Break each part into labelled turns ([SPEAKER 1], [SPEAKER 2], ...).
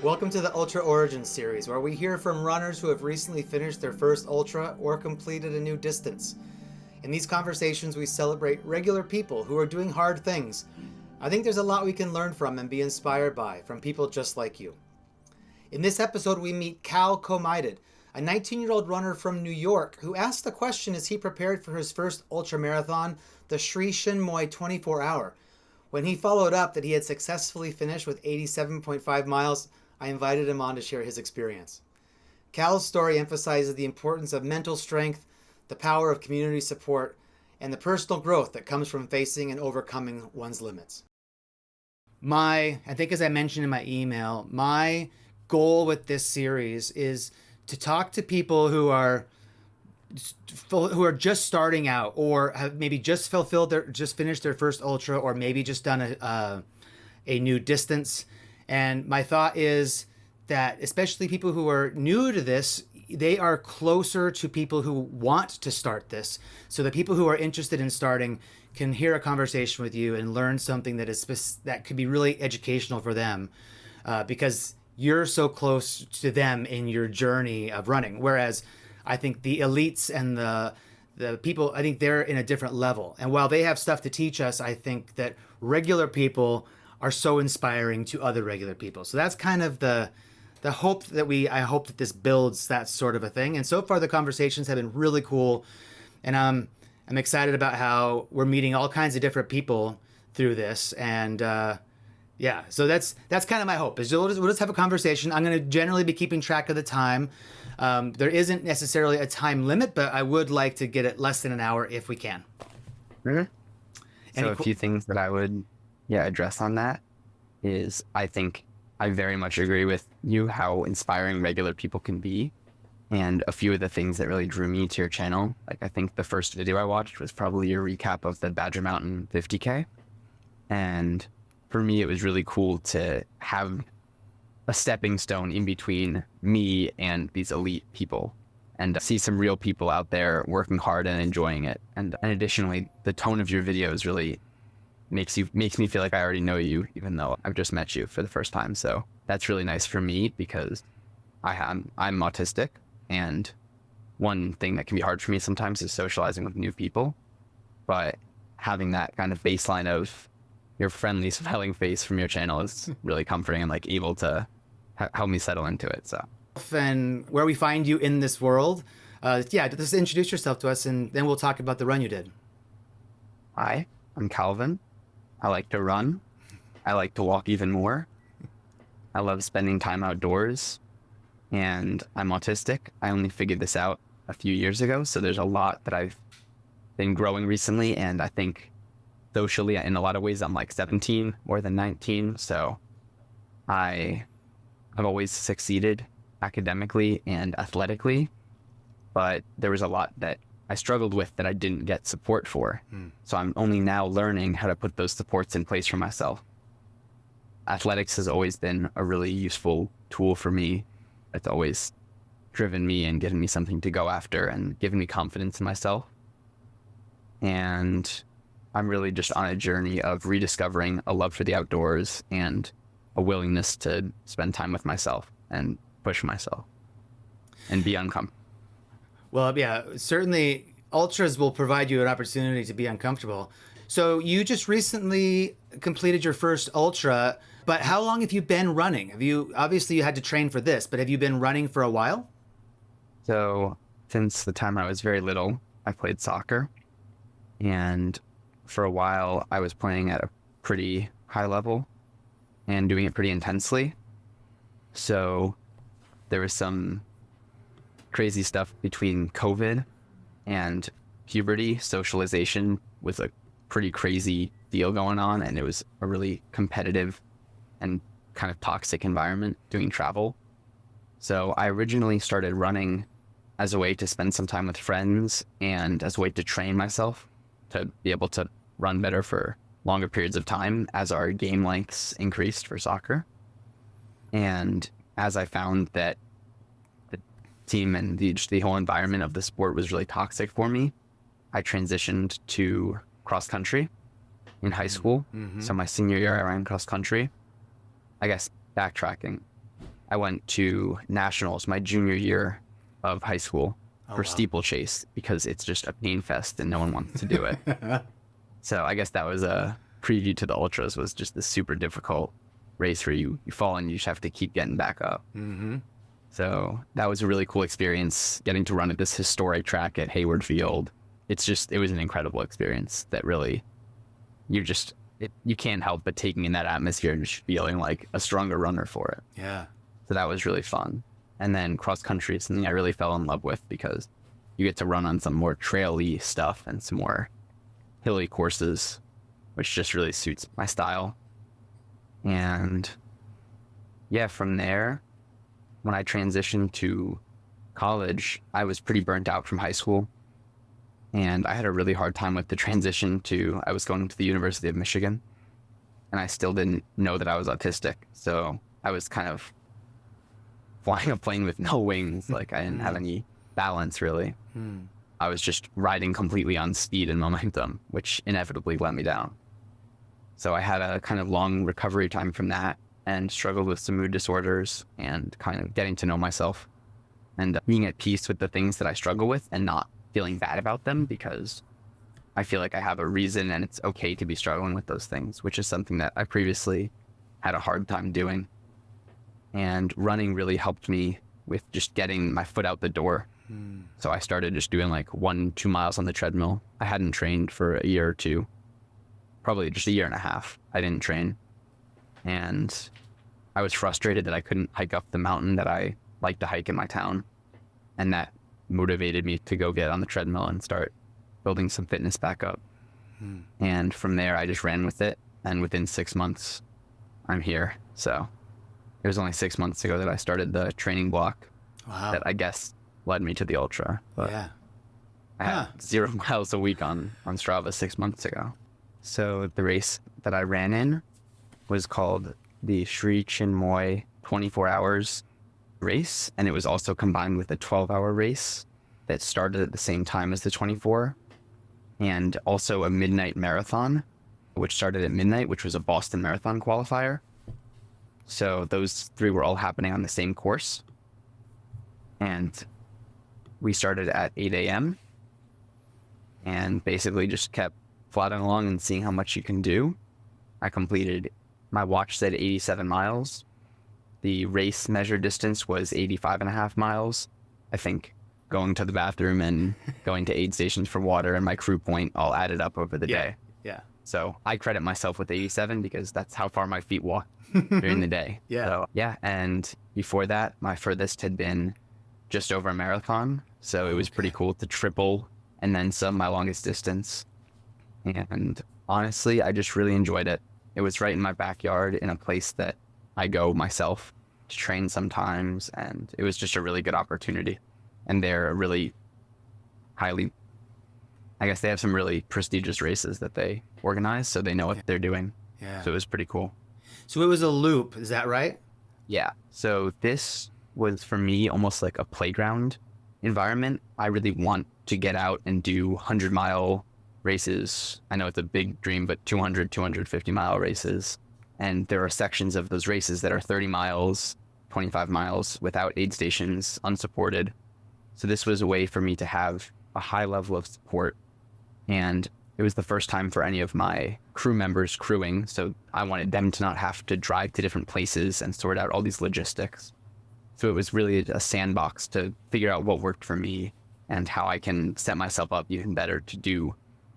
[SPEAKER 1] Welcome to the Ultra Origins series, where we hear from runners who have recently finished their first ultra or completed a new distance. In these conversations, we celebrate regular people who are doing hard things. I think there's a lot we can learn from and be inspired by from people just like you. In this episode, we meet Cal Comided, a 19-year-old runner from New York who asked the question as he prepared for his first ultra marathon, the Sri Chinmoy 24 Hour. When he followed up that he had successfully finished with 87.5 miles, I invited him on to share his experience. Cal's story emphasizes the importance of mental strength, the power of community support, and the personal growth that comes from facing and overcoming one's limits. I think as I mentioned in my email, my goal with this series is to talk to people who are just starting out, or have maybe just finished their first ultra, or maybe just done a new distance. And my thought is that especially people who are new to this, they are closer to people who want to start this. So the people who are interested in starting can hear a conversation with you and learn something that could be really educational for them, because you're so close to them in your journey of running. Whereas I think the elites and the people, I think they're in a different level. And while they have stuff to teach us, I think that regular people are so inspiring to other regular people. So that's kind of the hope I hope that this builds that sort of a thing. And so far the conversations have been really cool. And I'm excited about how we're meeting all kinds of different people through this. And yeah, so that's kind of my hope, is we'll just have a conversation. I'm going to generally be keeping track of the time. There isn't necessarily a time limit, but I would like to get it less than an hour if we can.
[SPEAKER 2] Mm-hmm. So a few things that I would address on that is, I think I very much agree with you how inspiring regular people can be. And a few of the things that really drew me to your channel, like I think the first video I watched was probably your recap of the Badger Mountain 50K. And for me, it was really cool to have a stepping stone in between me and these elite people, and see some real people out there working hard and enjoying it. And additionally, the tone of your videos really makes me feel like I already know you, even though I've just met you for the first time. So that's really nice for me, because I'm autistic, and one thing that can be hard for me sometimes is socializing with new people. But having that kind of baseline of your friendly smiling face from your channel is really comforting and like able to help me settle into it. So,
[SPEAKER 1] and where we find you in this world, just introduce yourself to us, and then we'll talk about the run you did.
[SPEAKER 2] Hi, I'm Calvin. I like to run. I like to walk even more. I love spending time outdoors, and I'm autistic. I only figured this out a few years ago, so there's a lot that I've been growing recently, and I think socially, in a lot of ways, I'm like 17 more than 19, so I've always succeeded academically and athletically, but there was a lot that I struggled with that I didn't get support for. So I'm only now learning how to put those supports in place for myself. Athletics has always been a really useful tool for me. It's always driven me and given me something to go after and given me confidence in myself. And I'm really just on a journey of rediscovering a love for the outdoors and a willingness to spend time with myself and push myself and be uncomfortable.
[SPEAKER 1] Well, yeah, certainly ultras will provide you an opportunity to be uncomfortable. So you just recently completed your first ultra, but how long have you been running? Obviously you had to train for this, but have you been running for a while?
[SPEAKER 2] So since the time I was very little, I played soccer, and for a while I was playing at a pretty high level and doing it pretty intensely. So there was some crazy stuff between COVID and puberty. Socialization was a pretty crazy deal going on, and it was a really competitive and kind of toxic environment doing travel. So I originally started running as a way to spend some time with friends and as a way to train myself to be able to run better for longer periods of time as our game lengths increased for soccer. And as I found that team and the whole environment of the sport was really toxic for me, I transitioned to cross country in high school. So my senior year, I ran cross country. I guess backtracking. I went to nationals my junior year of high school
[SPEAKER 1] Oh,
[SPEAKER 2] for
[SPEAKER 1] wow.
[SPEAKER 2] steeplechase because it's just a pain fest and no one wants to do it. So I guess that was a preview to the ultras, was just this super difficult race where you fall and you just have to keep getting back up.
[SPEAKER 1] Mm-hmm.
[SPEAKER 2] So that was a really cool experience, getting to run at this historic track at Hayward Field. It was an incredible experience that really, you can't help but taking in that atmosphere and just feeling like a stronger runner for it.
[SPEAKER 1] Yeah.
[SPEAKER 2] So that was really fun. And then cross country is something I really fell in love with because you get to run on some more trail-y stuff and some more hilly courses, which just really suits my style. And yeah, from there, when I transitioned to college, I was pretty burnt out from high school. And I had a really hard time with the transition I was going to the University of Michigan. And I still didn't know that I was autistic. So I was kind of flying a plane with no wings. Like I didn't have any balance really. I was just riding completely on speed and momentum, which inevitably let me down. So I had a kind of long recovery time from that and struggled with some mood disorders and kind of getting to know myself and being at peace with the things that I struggle with and not feeling bad about them, because I feel like I have a reason and it's okay to be struggling with those things, which is something that I previously had a hard time doing. And running really helped me with just getting my foot out the door. So I started just doing like 1-2 miles on the treadmill. I hadn't trained for a year or two, probably just a year and a half. I didn't train. And I was frustrated that I couldn't hike up the mountain that I like to hike in my town. And that motivated me to go get on the treadmill and start building some fitness back up. And from there, I just ran with it. And within 6 months, I'm here. So it was only 6 months ago that I started the training block.
[SPEAKER 1] Wow.
[SPEAKER 2] That I guess led me to the ultra. But
[SPEAKER 1] Yeah.
[SPEAKER 2] I had 0 miles a week on Strava 6 months ago. So the race that I ran in was called the Sri Chinmoy 24 hours race. And it was also combined with a 12-hour race that started at the same time as the 24. And also a midnight marathon, which started at midnight, which was a Boston Marathon qualifier. So those three were all happening on the same course. And we started at 8 a.m. and basically just kept plodding along and seeing how much you can do. My watch said 87 miles. The race measured distance was 85.5 miles. I think going to the bathroom and going to aid stations for water and my crew point all added up over the day.
[SPEAKER 1] Yeah.
[SPEAKER 2] So I credit myself with 87 because that's how far my feet walk during the day.
[SPEAKER 1] Yeah.
[SPEAKER 2] So, yeah. And before that, my furthest had been just over a marathon. So it was pretty cool to triple and then some my longest distance. And honestly, I just really enjoyed it. It was right in my backyard in a place that I go myself to train sometimes. And it was just a really good opportunity. And they're a really highly, I guess they have some really prestigious races that they organize, so they know what they're doing.
[SPEAKER 1] Yeah.
[SPEAKER 2] So it was pretty cool.
[SPEAKER 1] So it was a loop, is that right?
[SPEAKER 2] Yeah. So this was for me almost like a playground environment. I really want to get out and do 100-mile races. I know it's a big dream, but 200, 250-mile races. And there are sections of those races that are 30 miles, 25 miles without aid stations, unsupported. So this was a way for me to have a high level of support. And it was the first time for any of my crew members crewing. So I wanted them to not have to drive to different places and sort out all these logistics. So it was really a sandbox to figure out what worked for me and how I can set myself up even better to do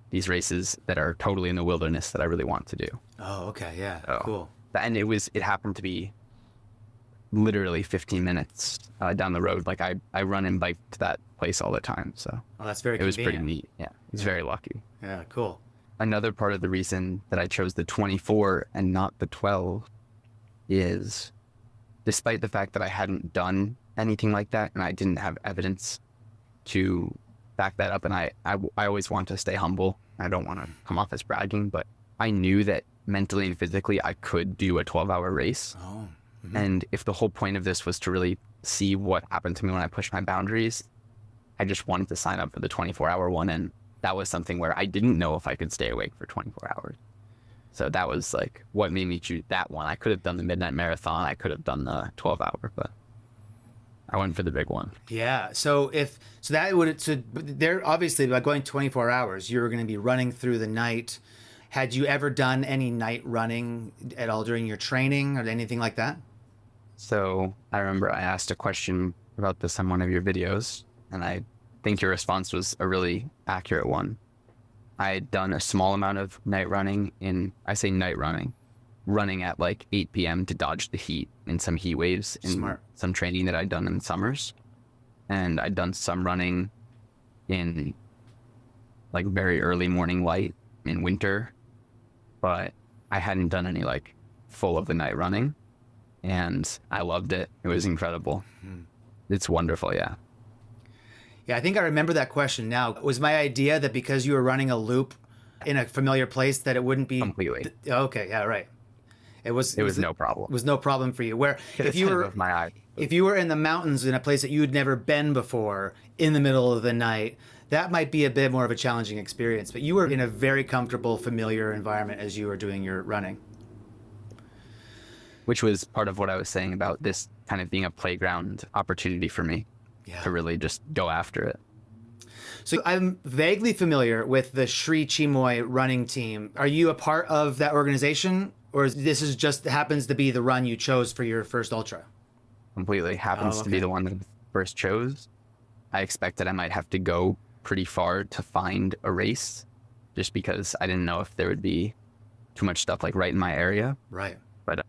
[SPEAKER 2] these races that are totally in the wilderness that I really want to do.
[SPEAKER 1] Oh, okay. Yeah.
[SPEAKER 2] So,
[SPEAKER 1] Cool.
[SPEAKER 2] And it happened to be literally 15 minutes down the road. Like I run and bike to that place all the time. So
[SPEAKER 1] Oh, that's very
[SPEAKER 2] it was
[SPEAKER 1] convenient.
[SPEAKER 2] pretty neat. Yeah. I was very lucky.
[SPEAKER 1] Yeah. Cool.
[SPEAKER 2] Another part of the reason that I chose the 24 and not the 12 is despite the fact that I hadn't done anything like that and I didn't have evidence to back that up. And I always want to stay humble. I don't want to come off as bragging, but I knew that mentally and physically I could do a 12-hour race.
[SPEAKER 1] Oh.
[SPEAKER 2] And if the whole point of this was to really see what happened to me when I pushed my boundaries, I just wanted to sign up for the 24-hour one. And that was something where I didn't know if I could stay awake for 24 hours. So that was like what made me choose that one. I could have done the midnight marathon. I could have done the 12-hour, but I went for the big one.
[SPEAKER 1] Yeah. So they're obviously by going 24 hours, you're going to be running through the night. Had you ever done any night running at all during your training or anything like that?
[SPEAKER 2] So I remember I asked a question about this on one of your videos, and I think your response was a really accurate one. I had done a small amount of night running I say night running at like 8 p.m. to dodge the heat in some heat waves in
[SPEAKER 1] Smart.
[SPEAKER 2] some training that I'd done in summers. And I'd done some running in like very early morning light in winter, but I hadn't done any like full of the night running, and I loved it. It was incredible. It's wonderful. Yeah.
[SPEAKER 1] Yeah, I think I remember that question now. Was my idea that because you were running a loop in a familiar place that it wouldn't be
[SPEAKER 2] Completely.
[SPEAKER 1] Okay, yeah, right. It was
[SPEAKER 2] no problem.
[SPEAKER 1] Was no problem for you. Where
[SPEAKER 2] It's kind of of my eye.
[SPEAKER 1] if you were in the mountains in a place that you had never been before in the middle of the night, that might be a bit more of a challenging experience. But you were in a very comfortable, familiar environment as you were doing your running.
[SPEAKER 2] Which was part of what I was saying about this kind of being a playground opportunity for me to really just go after it.
[SPEAKER 1] So I'm vaguely familiar with the Sri Chimoy running team. Are you a part of that organization, or this is just happens to be the run you chose for your first ultra?
[SPEAKER 2] Completely happens to be the one that I first chose. I expected I might have to go pretty far to find a race, just because I didn't know if there would be too much stuff like right in my area.
[SPEAKER 1] Right.
[SPEAKER 2] But I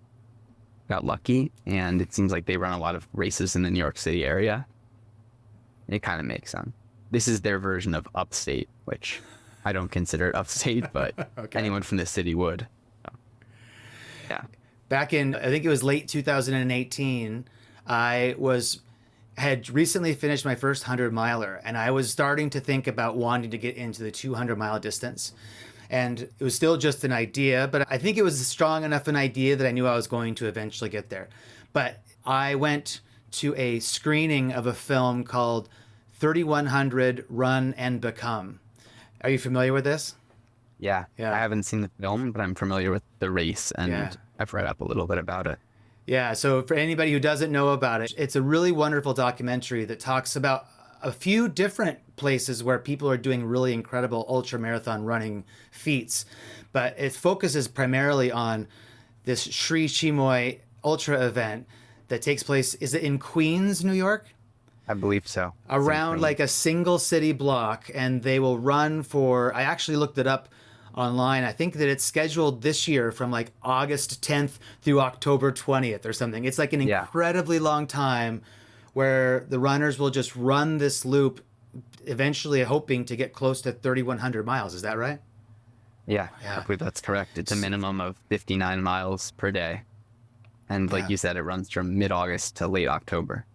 [SPEAKER 2] got lucky, and it seems like they run a lot of races in the New York City area. It kind of makes sense. This is their version of upstate, which I don't consider it upstate, but anyone from the city would. So, yeah.
[SPEAKER 1] Back in, I think it was late 2018, had recently finished my first 100-miler, and I was starting to think about wanting to get into the 200-mile distance. And it was still just an idea, but I think it was strong enough an idea that I knew I was going to eventually get there. But I went to a screening of a film called 3100 Run and Become. Are you familiar with this?
[SPEAKER 2] Yeah. I haven't seen the film, but I'm familiar with the race, and I've read up a little bit about it.
[SPEAKER 1] Yeah, so for anybody who doesn't know about it, it's a really wonderful documentary that talks about a few different places where people are doing really incredible ultra marathon running feats. But it focuses primarily on this Sri Chimoy ultra event that takes place, is it in Queens, New York?
[SPEAKER 2] I believe so.
[SPEAKER 1] Around like a single city block, and they will run for, I actually looked it up online. I think that it's scheduled this year from like August 10th through October 20th or something. It's like an incredibly long time where the runners will just run this loop, eventually hoping to get close to 3,100 miles. Is that right?
[SPEAKER 2] Yeah, I believe that's correct. It's a minimum of 59 miles per day. And like you said, it runs from mid-August to late October.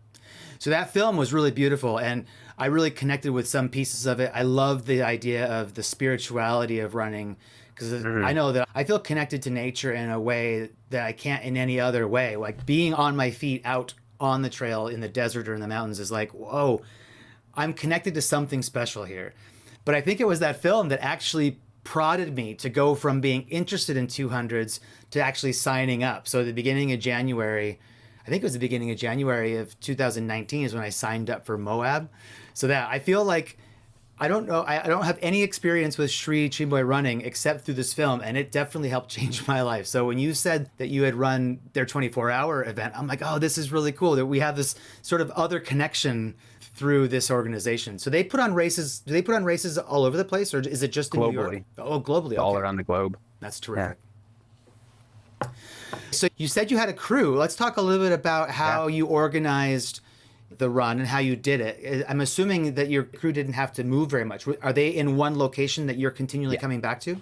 [SPEAKER 1] So that film was really beautiful, and I really connected with some pieces of it. I love the idea of the spirituality of running, because I know that I feel connected to nature in a way that I can't in any other way. Like being on my feet out on the trail in the desert or in the mountains is like, whoa, I'm connected to something special here. But I think it was that film that actually prodded me to go from being interested in 200s to actually signing up. So at the beginning of January, I think it was the beginning of January of 2019 is when I signed up for Moab. So that I feel like, I don't know, I don't have any experience with Sri Chimoy running except through this film, and it definitely helped change my life. So when you said that you had run their 24-hour event, I'm like, oh, this is really cool that we have this sort of other connection through this organization. So they put on races, do they put on races all over the place, or is it just in New York? Oh, globally.
[SPEAKER 2] All around the globe.
[SPEAKER 1] That's terrific. Yeah. So you said you had a crew. Let's talk a little bit about how you organized the run and how you did it. I'm assuming that your crew didn't have to move very much. Are they in one location that you're continually coming back to?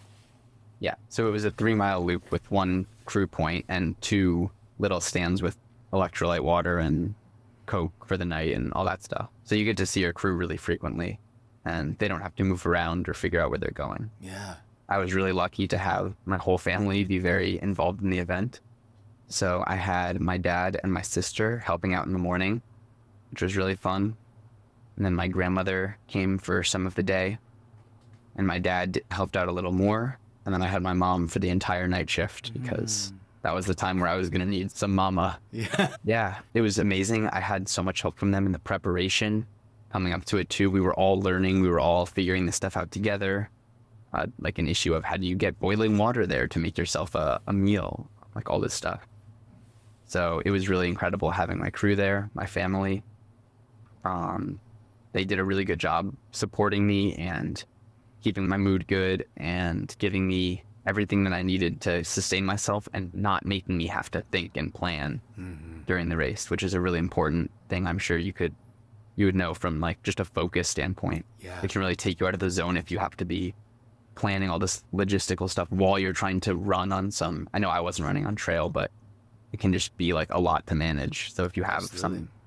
[SPEAKER 2] Yeah. So it was a 3-mile loop with one crew point and 2 little stands with electrolyte water and Coke for the night and all that stuff. So you get to see your crew really frequently, and they don't have to move around or figure out where they're going.
[SPEAKER 1] Yeah.
[SPEAKER 2] I was really lucky to have my whole family be very involved in the event. So I had my dad and my sister helping out in the morning, which was really fun. And then my grandmother came for some of the day, and my dad helped out a little more. And then I had my mom for the entire night shift because that was the time where I was going to need some mama.
[SPEAKER 1] Yeah.
[SPEAKER 2] Yeah, it was amazing. I had so much help from them in the preparation coming up to it too. We were all learning. We were all figuring this stuff out together. Like an issue of how do you get boiling water there to make yourself a meal, like all this stuff. So it was really incredible having my crew there, my family. They did a really good job supporting me and keeping my mood good and giving me everything that I needed to sustain myself and not making me have to think and plan during the race, which is a really important thing. I'm sure you would know from like just a focus standpoint.
[SPEAKER 1] Yeah.
[SPEAKER 2] It can really take you out of the zone if you have to be planning all this logistical stuff while you're trying to run on some, I know I wasn't running on trail, but it can just be like a lot to manage. So if you have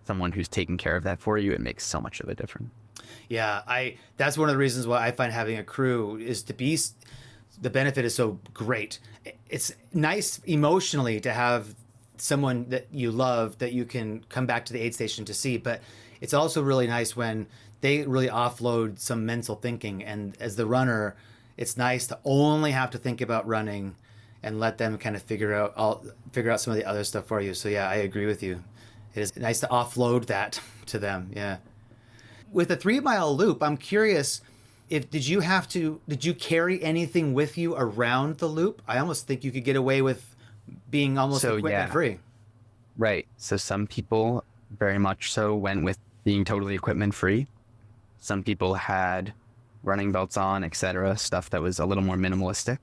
[SPEAKER 2] someone who's taking care of that for you, it makes so much of a difference.
[SPEAKER 1] Yeah, that's one of the reasons why I find having a crew is the benefit is so great. It's nice emotionally to have someone that you love that you can come back to the aid station to see, but it's also really nice when they really offload some mental thinking. And as the runner, it's nice to only have to think about running and let them kind of figure out some of the other stuff for you. So yeah, I agree with you. It is nice to offload that to them. Yeah. With the 3 mile loop, I'm curious did you carry anything with you around the loop? I almost think you could get away with being almost equipment free.
[SPEAKER 2] Right. So some people very much so went with being totally equipment free. Some people had running belts on, etc., stuff that was a little more minimalistic.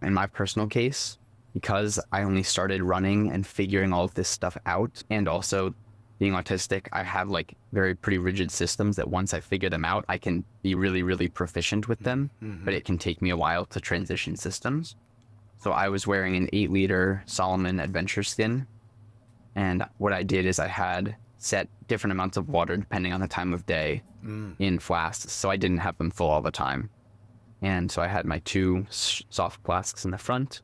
[SPEAKER 2] In my personal case, because I only started running and figuring all of this stuff out, and also being autistic, I have like pretty rigid systems that once I figure them out, I can be really, really proficient with them, but it can take me a while to transition systems. So I was wearing an 8-liter Salomon Adventure Skin. And what I did is I had set different amounts of water depending on the time of day in flasks. So I didn't have them full all the time. And so I had my 2 soft flasks in the front.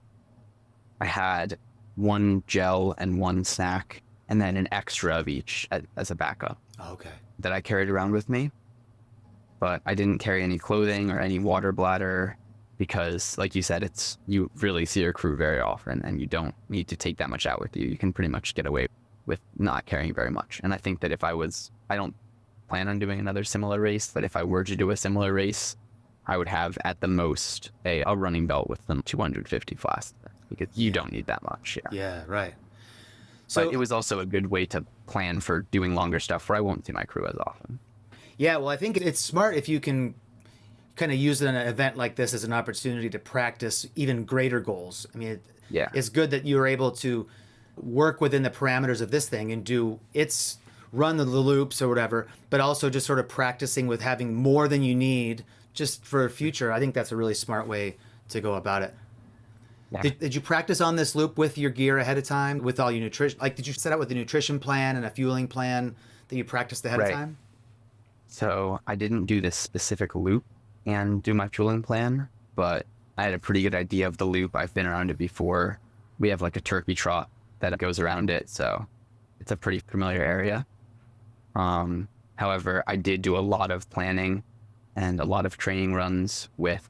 [SPEAKER 2] I had 1 gel and 1 snack, and then an extra of each as a backup.
[SPEAKER 1] Okay.
[SPEAKER 2] That I carried around with me. But I didn't carry any clothing or any water bladder because, like you said, you really see your crew very often and you don't need to take that much out with you. You can pretty much get away with not carrying very much. And I think that I don't plan on doing another similar race, but if I were to do a similar race, I would have at the most a running belt with them 250 flasks because you don't need that much. Yeah.
[SPEAKER 1] Yeah, right. So
[SPEAKER 2] but it was also a good way to plan for doing longer stuff where I won't see my crew as often.
[SPEAKER 1] Yeah, well, I think it's smart if you can kind of use an event like this as an opportunity to practice even greater goals. I mean, it's good that you're able to work within the parameters of this thing and run the loops or whatever, but also just sort of practicing with having more than you need just for future. I think that's a really smart way to go about it. Yeah. Did you practice on this loop with your gear ahead of time, with all your nutrition? Like, did you set out with a nutrition plan and a fueling plan that you practiced ahead of time?
[SPEAKER 2] So I didn't do this specific loop and do my fueling plan, but I had a pretty good idea of the loop. I've been around it before. We have like a turkey trot that goes around it, so it's a pretty familiar area. However, I did do a lot of planning and a lot of training runs with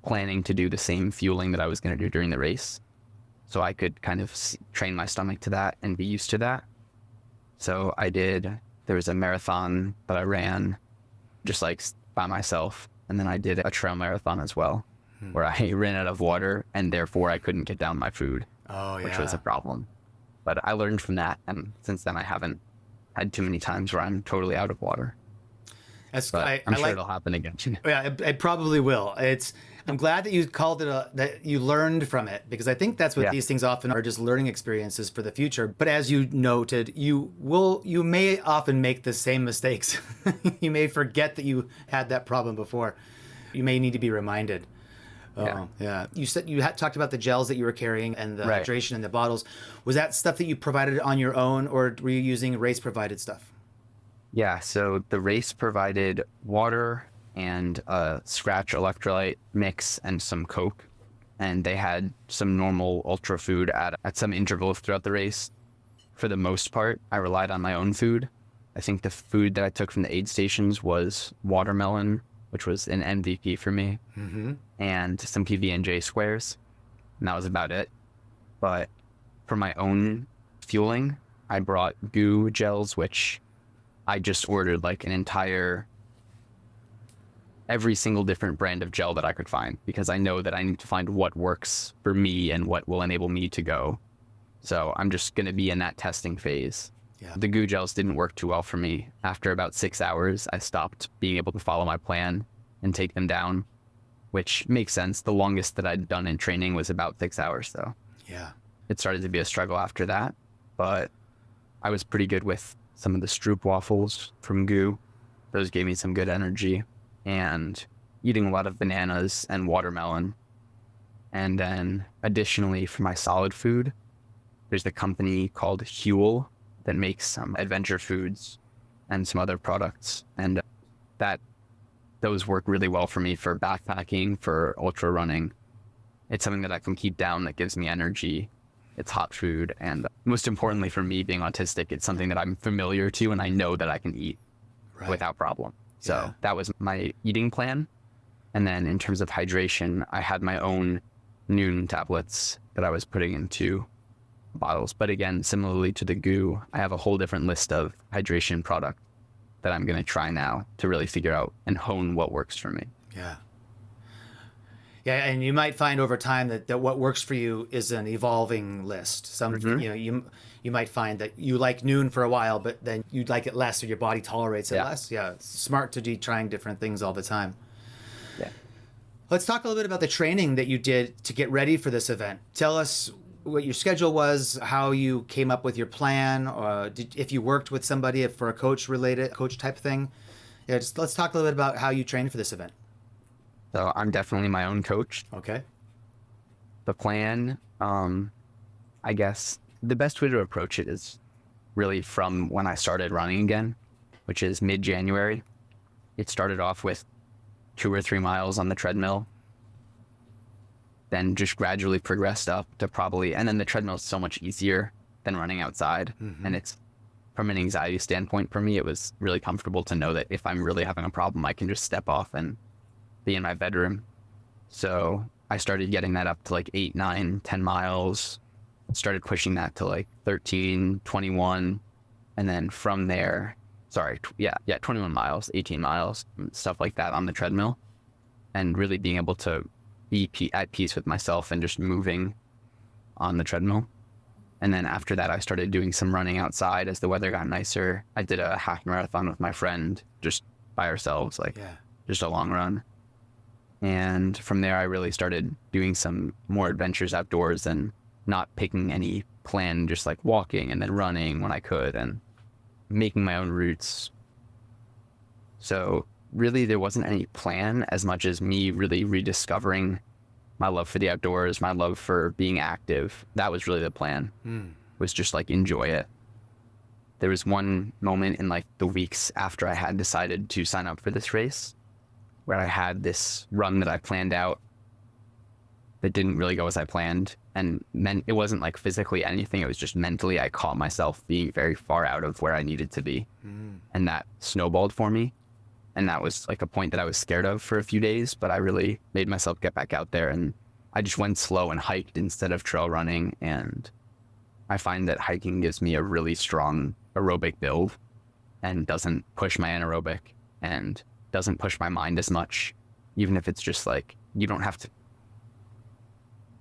[SPEAKER 2] planning to do the same fueling that I was going to do during the race. So I could kind of train my stomach to that and be used to that. So there was a marathon that I ran just like by myself. And then I did a trail marathon as well, where I ran out of water and therefore I couldn't get down my food, which was a problem. But I learned from that. And since then I haven't had too many times where I'm totally out of water. I'm sure it'll happen again.
[SPEAKER 1] Yeah, it probably will. I'm glad that you called it that you learned from it, because I think that's what these things often are, just learning experiences for the future. But as you noted, you may often make the same mistakes. You may forget that you had that problem before. You may need to be reminded. Yeah. You said you talked about the gels that you were carrying and the hydration in the bottles. Was that stuff that you provided on your own, or were you using race provided stuff?
[SPEAKER 2] Yeah, so the race provided water and a Scratch electrolyte mix and some Coke. And they had some normal ultra food at some intervals throughout the race. For the most part, I relied on my own food. I think the food that I took from the aid stations was watermelon which was an MVP for me, and some PB&J squares, and that was about it. But for my own fueling, I brought goo gels, which I just ordered like every single different brand of gel that I could find, because I know that I need to find what works for me and what will enable me to go. So I'm just going to be in that testing phase.
[SPEAKER 1] Yeah.
[SPEAKER 2] The goo gels didn't work too well for me. After about 6 hours, I stopped being able to follow my plan and take them down, which makes sense. The longest that I'd done in training was about 6 hours, though.
[SPEAKER 1] Yeah.
[SPEAKER 2] It started to be a struggle after that, but I was pretty good with some of the Stroop waffles from Goo. Those gave me some good energy, and eating a lot of bananas and watermelon. And then additionally, for my solid food, there's the company called Huel that makes some adventure foods and some other products. And those work really well for me for backpacking, for ultra running. It's something that I can keep down that gives me energy. It's hot food. And most importantly for me, being autistic, it's something that I'm familiar to and I know that I can eat without problem. So that was my eating plan. And then in terms of hydration, I had my own Noon tablets that I was putting into bottles. But again, similarly to the Goo, I have a whole different list of hydration product that I'm going to try now to really figure out and hone what works for me.
[SPEAKER 1] Yeah. Yeah, and you might find over time that what works for you is an evolving list. Some you might find that you like Noon for a while, but then you like it less, or your body tolerates it less. Yeah, it's smart to be trying different things all the time.
[SPEAKER 2] Yeah.
[SPEAKER 1] Let's talk a little bit about the training that you did to get ready for this event. Tell us what your schedule was, how you came up with your plan, or if you worked with somebody for a coach type thing. Yeah, let's talk a little bit about how you trained for this event.
[SPEAKER 2] So I'm definitely my own coach.
[SPEAKER 1] Okay.
[SPEAKER 2] The plan, I guess the best way to approach it is really from when I started running again, which is mid-January. It started off with 2 or 3 miles on the treadmill, then just gradually progressed up to and then the treadmill is so much easier than running outside. And it's, from an anxiety standpoint for me, it was really comfortable to know that if I'm really having a problem, I can just step off and be in my bedroom. So I started getting that up to like 8, 9, 10 miles, started pushing that to like 13, 21. And then from there, 21 miles, 18 miles, stuff like that on the treadmill, and really being able to be at peace with myself and just moving on the treadmill. And then after that, I started doing some running outside as the weather got nicer. I did a half marathon with my friend, just by ourselves, just a long run. And from there, I really started doing some more adventures outdoors and not picking any plan, just like walking and then running when I could and making my own routes. So really, there wasn't any plan as much as me really rediscovering my love for the outdoors, my love for being active. That was really the plan, was just like enjoy it. There was one moment in like the weeks after I had decided to sign up for this race where I had this run that I planned out that didn't really go as I planned. And it wasn't like physically anything. It was just mentally, I caught myself being very far out of where I needed to be. And that snowballed for me. And that was like a point that I was scared of for a few days, but I really made myself get back out there, and I just went slow and hiked instead of trail running. And I find that hiking gives me a really strong aerobic build and doesn't push my anaerobic and doesn't push my mind as much, even if it's just like, you don't have to.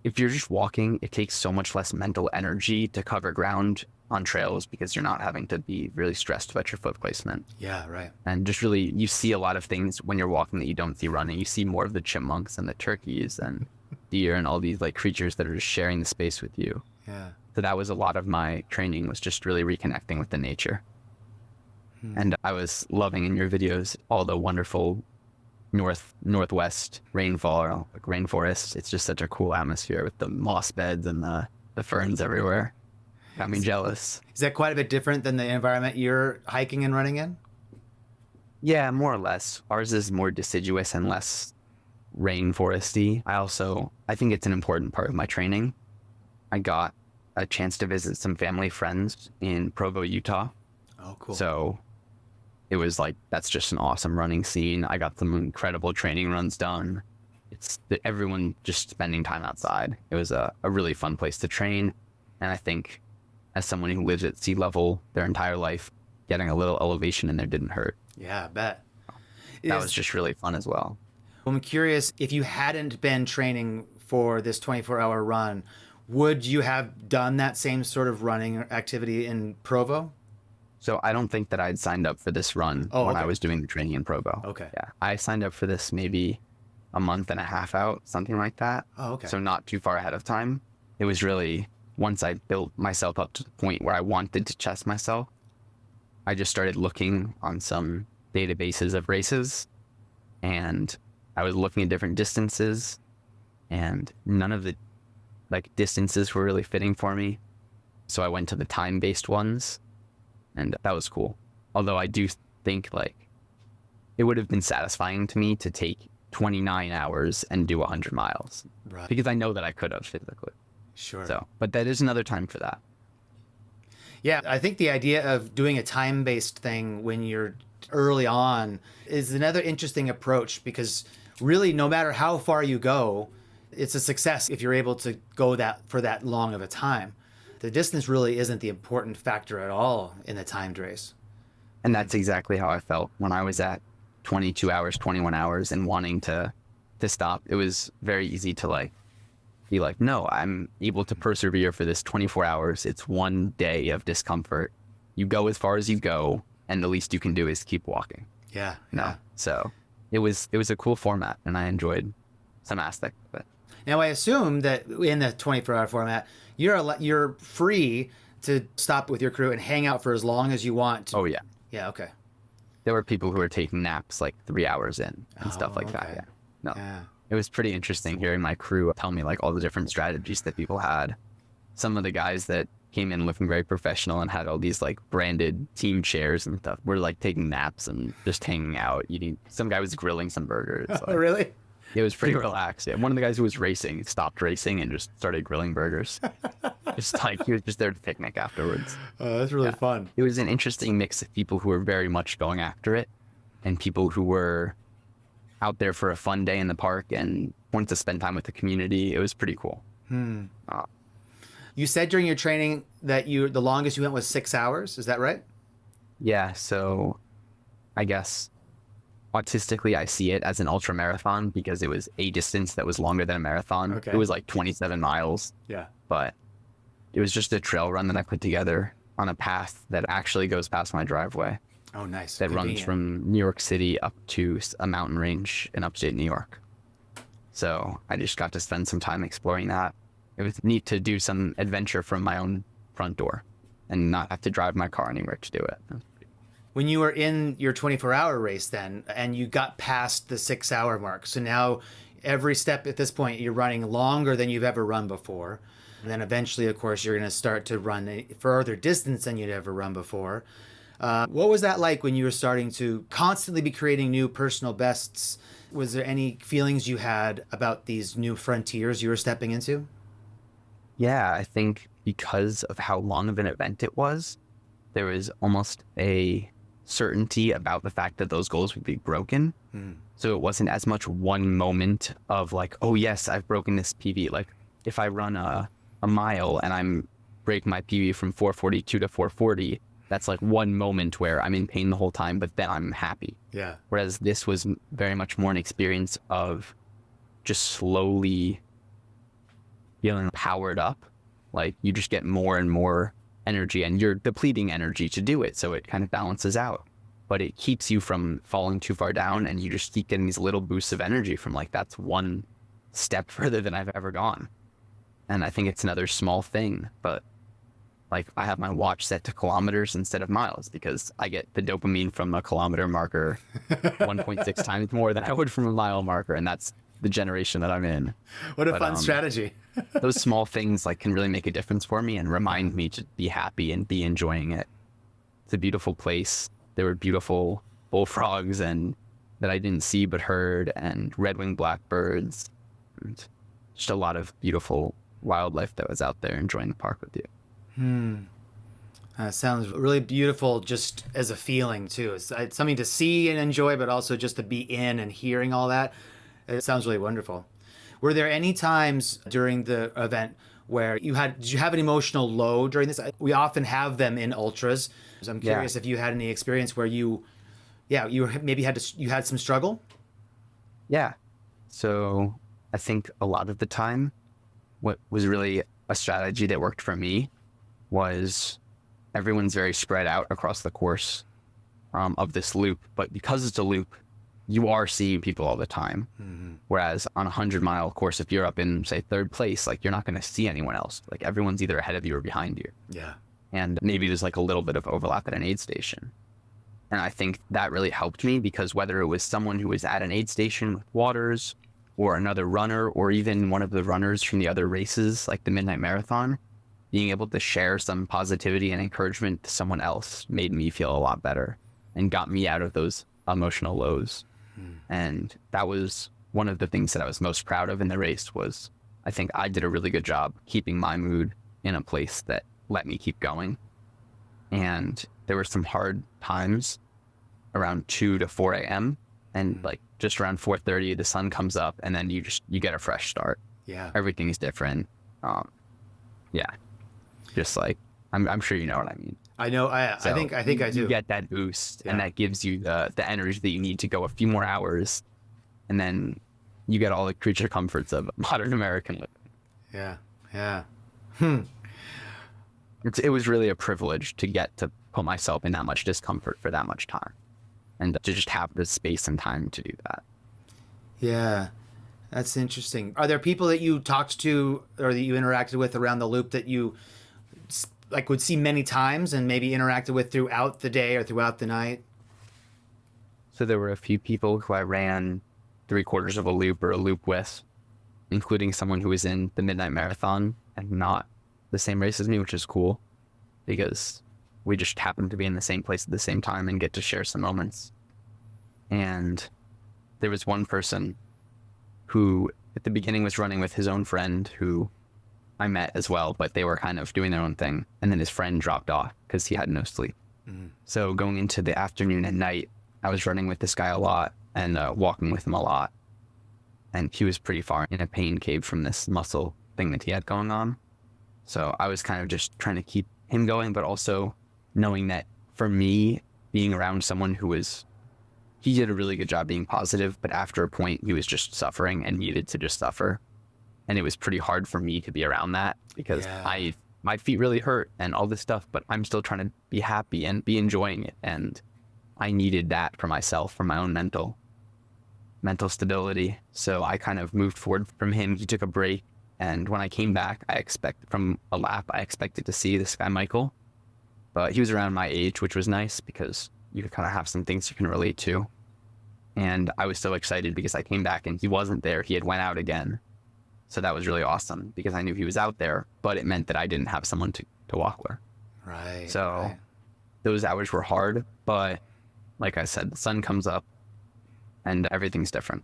[SPEAKER 2] If you're just walking, it takes so much less mental energy to cover ground on trails because you're not having to be really stressed about your foot placement.
[SPEAKER 1] Yeah, right.
[SPEAKER 2] And just really, you see a lot of things when you're walking that you don't see running. You see more of the chipmunks and the turkeys and deer and all these like creatures that are just sharing the space with you.
[SPEAKER 1] Yeah.
[SPEAKER 2] So that was a lot of my training, was just really reconnecting with the nature. And I was loving in your videos all the wonderful northwest rainfall, like rainforests. It's just such a cool atmosphere with the moss beds and the ferns everywhere. Got me jealous.
[SPEAKER 1] Is that quite a bit different than the environment you're hiking and running in?
[SPEAKER 2] Yeah, more or less. Ours is more deciduous and less rainforesty. I think it's an important part of my training. I got a chance to visit some family friends in Provo, Utah.
[SPEAKER 1] Oh, cool.
[SPEAKER 2] So it was like, that's just an awesome running scene. I got some incredible training runs done. It's everyone just spending time outside. It was a really fun place to train. And I think as someone who lives at sea level their entire life, getting a little elevation in there didn't hurt.
[SPEAKER 1] Yeah, I bet.
[SPEAKER 2] That was just really fun as well.
[SPEAKER 1] I'm curious, if you hadn't been training for this 24-hour run, would you have done that same sort of running activity in Provo?
[SPEAKER 2] So I don't think that I'd signed up for this run when I was doing the training in Provo.
[SPEAKER 1] Okay.
[SPEAKER 2] Yeah. I signed up for this maybe a month and a half out, something like that.
[SPEAKER 1] Oh, okay.
[SPEAKER 2] So not too far ahead of time. It was really, once I built myself up to the point where I wanted to test myself, I just started looking on some databases of races, and I was looking at different distances, and none of the distances were really fitting for me. So I went to the time-based ones, and that was cool. Although I do think it would have been satisfying to me to take 29 hours and do 100 miles.
[SPEAKER 1] Right.
[SPEAKER 2] Because I know that I could have physically.
[SPEAKER 1] Sure.
[SPEAKER 2] So, but that is another time for that.
[SPEAKER 1] Yeah, I think the idea of doing a time-based thing when you're early on is another interesting approach, because really no matter how far you go, it's a success if you're able to go for that long of a time. The distance really isn't the important factor at all in the timed race.
[SPEAKER 2] And that's exactly how I felt when I was at 22 hours, 21 hours and wanting to stop. It was very easy to be like, no, I'm able to persevere for this 24 hours. It's one day of discomfort. You go as far as you go, and the least you can do is keep walking.
[SPEAKER 1] Yeah.
[SPEAKER 2] No. So it was a cool format, and I enjoyed some aspect of it.
[SPEAKER 1] Now, I assume that in the 24-hour format, you're free to stop with your crew and hang out for as long as you want.
[SPEAKER 2] Oh, yeah.
[SPEAKER 1] Yeah, okay.
[SPEAKER 2] There were people who were taking naps 3 hours in and stuff like that.
[SPEAKER 1] Okay.
[SPEAKER 2] Yeah. No.
[SPEAKER 1] Yeah.
[SPEAKER 2] It was pretty interesting hearing my crew tell me all the different strategies that people had. Some of the guys that came in looking very professional and had all these branded team chairs and stuff were taking naps and just hanging out, eating. Some guy was grilling some burgers.
[SPEAKER 1] Oh, really?
[SPEAKER 2] It was pretty relaxed. Yeah. One of the guys who was racing stopped racing and just started grilling burgers. Just he was just there to picnic afterwards.
[SPEAKER 1] Oh, that's really fun.
[SPEAKER 2] It was an interesting mix of people who were very much going after it and people who were out there for a fun day in the park and wanted to spend time with the community. It was pretty cool.
[SPEAKER 1] You said during your training that the longest you went was 6 hours. Is that right?
[SPEAKER 2] Yeah. So I guess autistically, I see it as an ultra marathon because it was a distance that was longer than a marathon.
[SPEAKER 1] Okay.
[SPEAKER 2] It was 27 miles,
[SPEAKER 1] Yeah.
[SPEAKER 2] but it was just a trail run that I put together on a path that actually goes past my driveway.
[SPEAKER 1] Oh, nice.
[SPEAKER 2] That runs from New York City up to a mountain range in upstate New York. So I just got to spend some time exploring that. It was neat to do some adventure from my own front door and not have to drive my car anywhere to do it.
[SPEAKER 1] When you were in your 24-hour race then, and you got past the 6-hour mark, so now every step at this point, you're running longer than you've ever run before. And then eventually, of course, you're going to start to run a further distance than you'd ever run before. What was that like when you were starting to constantly be creating new personal bests? Was there any feelings you had about these new frontiers you were stepping into?
[SPEAKER 2] Yeah, I think because of how long of an event it was, there was almost a certainty about the fact that those goals would be broken. So it wasn't as much one moment of oh yes, I've broken this PB. If I run a mile and I'm break my PB from 442 to 440, that's one moment where I'm in pain the whole time, but then I'm happy.
[SPEAKER 1] Yeah.
[SPEAKER 2] Whereas this was very much more an experience of just slowly feeling powered up. You just get more and more energy and you're depleting energy to do it. So it kind of balances out, but it keeps you from falling too far down. And you just keep getting these little boosts of energy from that's one step further than I've ever gone. And I think it's another small thing, but I have my watch set to kilometers instead of miles because I get the dopamine from a kilometer marker 1.6 times more than I would from a mile marker. And that's the generation that I'm in.
[SPEAKER 1] What a fun strategy.
[SPEAKER 2] Those small things can really make a difference for me and remind me to be happy and be enjoying it. It's a beautiful place. There were beautiful bullfrogs and that I didn't see but heard, and red-winged blackbirds, and just a lot of beautiful wildlife that was out there enjoying the park with you.
[SPEAKER 1] Sounds really beautiful just as a feeling, too. It's something to see and enjoy, but also just to be in and hearing all that. It sounds really wonderful. Were there any times during the event where did you have an emotional low during this? We often have them in ultras. So I'm curious if you had any experience where you maybe you had some struggle?
[SPEAKER 2] Yeah. So I think a lot of the time, what was really a strategy that worked for me was everyone's very spread out across the course of this loop. But because it's a loop, you are seeing people all the time. Mm-hmm. Whereas on a 100-mile course, if you're up in, say, third place, like you're not going to see anyone else. Like everyone's either ahead of you or behind you.
[SPEAKER 1] Yeah.
[SPEAKER 2] And maybe there's like a little bit of overlap at an aid station. And I think that really helped me because whether it was someone who was at an aid station with waters or another runner or even one of the runners from the other races, like the Midnight Marathon, being able to share some positivity and encouragement to someone else made me feel a lot better and got me out of those emotional lows. And that was one of the things that I was most proud of in the race was I think I did a really good job keeping my mood in a place that let me keep going. And there were some hard times around 2 to 4 a.m. And like just around 4:30, the sun comes up and then you get a fresh start.
[SPEAKER 1] Yeah.
[SPEAKER 2] Everything is different. Yeah. Just like, I'm sure you know what I mean.
[SPEAKER 1] I know. I think I do.
[SPEAKER 2] You get that boost and that gives you the energy that you need to go a few more hours. And then you get all the creature comforts of modern American living.
[SPEAKER 1] Yeah. Yeah.
[SPEAKER 2] It was really a privilege to get to put myself in that much discomfort for that much time and to just have the space and time to do that.
[SPEAKER 1] Yeah. That's interesting. Are there people that you talked to or that you interacted with around the loop that you like would see many times and maybe interacted with throughout the day or throughout the night?
[SPEAKER 2] So there were a few people who I ran 3/4 of a loop or a loop with, including someone who was in the Midnight Marathon and not the same race as me, which is cool because we just happened to be in the same place at the same time and get to share some moments. And there was one person who at the beginning was running with his own friend who I met as well, but they were kind of doing their own thing. And then his friend dropped off because he had no sleep. Mm. So going into the afternoon and night, I was running with this guy a lot and walking with him a lot. And he was pretty far in a pain cave from this muscle thing that he had going on. So I was kind of just trying to keep him going, but also knowing that for me, being around someone he did a really good job being positive, but after a point, he was just suffering and needed to just suffer. And it was pretty hard for me to be around that because my feet really hurt and all this stuff, but I'm still trying to be happy and be enjoying it. And I needed that for myself, for my own mental stability. So I kind of moved forward from him. He took a break. And when I came back, from a lap, I expected to see this guy, Michael, but he was around my age, which was nice because you could kind of have some things you can relate to. And I was so excited because I came back and he wasn't there. He had went out again. So that was really awesome because I knew he was out there, but it meant that I didn't have someone to walk with.
[SPEAKER 1] Right.
[SPEAKER 2] So those hours were hard, but like I said, the sun comes up and everything's different.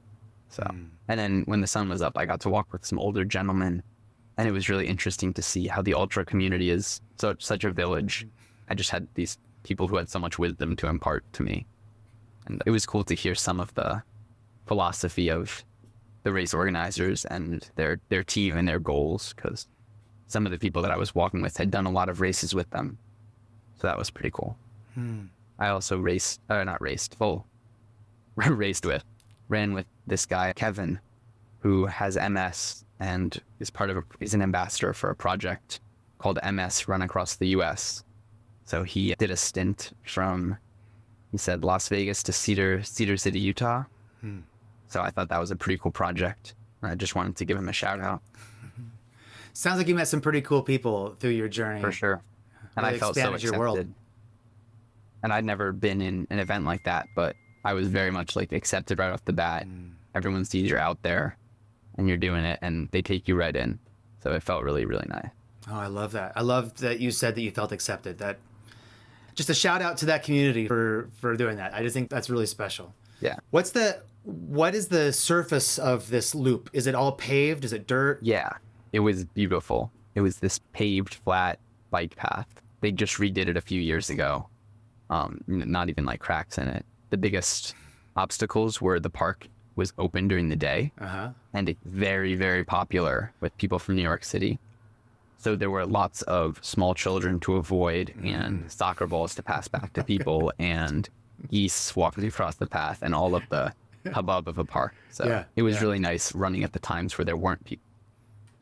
[SPEAKER 2] So, and then when the sun was up, I got to walk with some older gentlemen and it was really interesting to see how the ultra community is such a village. I just had these people who had so much wisdom to impart to me. And it was cool to hear some of the philosophy of the race organizers and their team and their goals, because some of the people that I was walking with had done a lot of races with them. So that was pretty cool. I also ran with this guy, Kevin, who has MS and is an ambassador for a project called MS Run Across the US. So he did a stint from, he said, Las Vegas to Cedar City, Utah. So I thought that was a pretty cool project. I just wanted to give him a shout out.
[SPEAKER 1] Sounds like you met some pretty cool people through your journey.
[SPEAKER 2] For sure. And
[SPEAKER 1] really
[SPEAKER 2] I felt so accepted.
[SPEAKER 1] Your world.
[SPEAKER 2] And I'd never been in an event like that, but I was very much like accepted right off the bat. Everyone sees you're out there and you're doing it and they take you right in. So it felt really, really nice. Oh,
[SPEAKER 1] I love that. I love that you said that you felt accepted. That just a shout out to that community for doing that. I just think that's really special.
[SPEAKER 2] Yeah.
[SPEAKER 1] What is the surface of this loop? Is it all paved? Is it dirt?
[SPEAKER 2] Yeah, it was beautiful. It was this paved, flat bike path they just redid it a few years ago. Not even like cracks in it. The biggest obstacles were the park was open during the day, and it's very, very popular with people from New York City. So there were lots of small children to avoid and soccer balls to pass back to people and geese walking across the path and all of the hubbub of a park. So it was really nice running at the times where there weren't people.